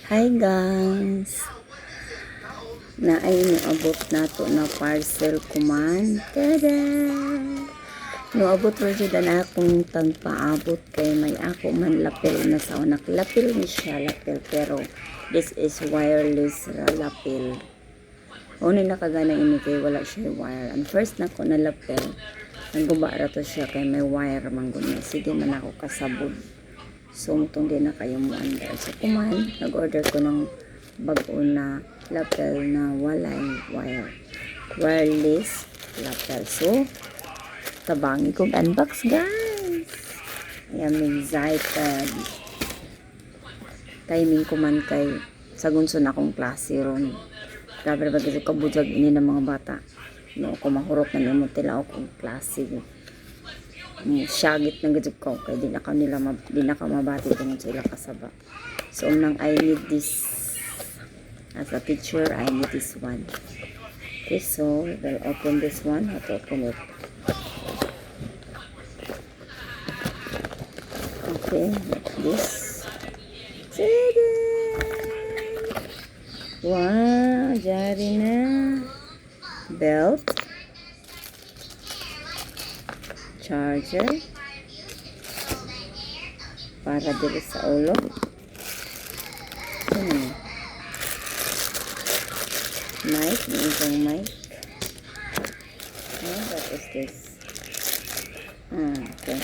Hi guys! Naay niabot nato na parcel kuman. Tada! Niabot ro jud na akong tagpaabot kay may ako man lapel na sa unak. Lapel ni siya, lapel, pero this is wireless lapel. O ni nakagana ini kay wala siya wire. And first na ko na lapel, nagguba ra to siya kay may wire man gud. Sige man ako kasabod. So, mutong din na kayo mo under. So, kuman, nag-order ko ng bago na lapel na walay wire. Wireless lapel. So, tabangi kong unbox, guys. Ayan, may excited. Timing ko man kay sagunso na akong klase ron. Grabe ba kasi kabudjag ini ng mga bata. No, kung mahurot na nimo tila akong klase. Syagit na gadyo ko kaya di na ka mabati tungod sa ilang kasaba. So unang I need this as a picture. I need this one. Okay, so we'll open this one. How to open it? Okay, like this. Tada! Wow, jari na. Belt. Charger para dili sa ulo. Mic, isang mic. What is this? Okay.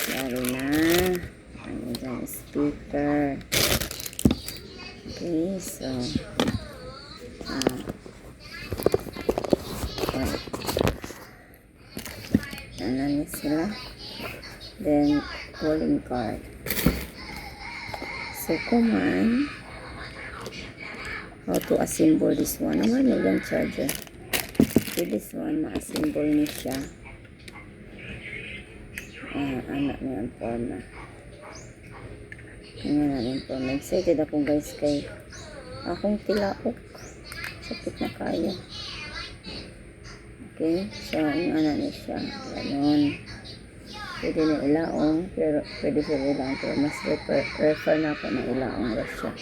Dari na. Ang isang speaker. Okay, so ano sila, then calling card. So kuman, how to assemble this one. Naman yung charger. So this one, ma-assemble ni siya. Anak niya ang forma. Ngayon natin forma. Excited ako guys kay akong tilaok. Sakit na kaya. Okay, so ang anak niya siya. Ganon. Pwede na ilaong, pero pwede siya ilaong, pero mas refer na ako na ilaong ra siya.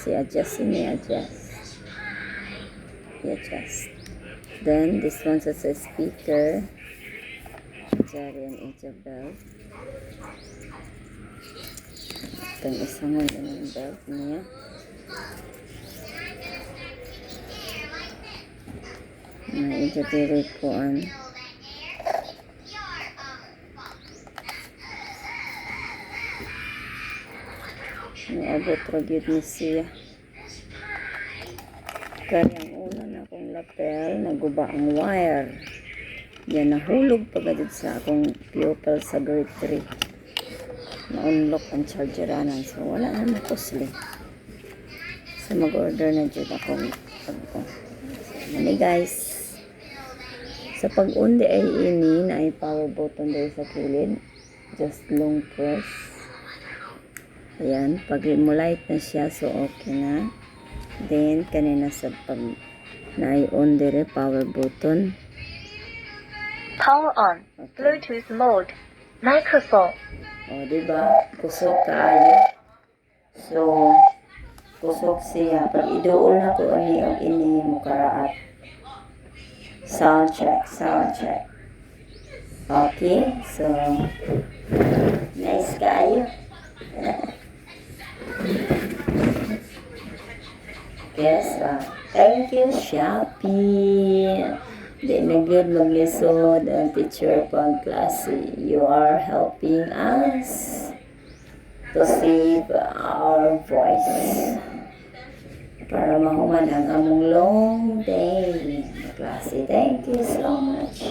Si adjust, adjust. I-adjust. Then, this one sa speaker. Jari and belt. Itong isang yung belt niya. Na-ijatiri ko naabot ragyod ni siya. Kaya ang una na akong lapel, naguba ang wire. Yan, nahulog pagadid sa akong pupil sa grade 3. Na-unlock ang chargeranan. So, wala na makusli. So, mag-order na dyan akong pagko. So, guys. Sa pag-undi ay ini na ay power button dahil sa kilid. Just long press. Ayan. Pag light na siya, so okay na. Then, kanina sa pag na ay on dire power button. Power on. Okay. Bluetooth mode. Microphone. O, diba? Kusog kaayo. So, kusog siya. Pag idoon na ko ang ini mo karaat. Sound check, sound check. Okay, so nice kayo. Yes, thank you Shopee. Di na good maglisod ang teacher pang klase. You are helping us to save our voice. Para mahuman ang among long day na klase. Thank you so much.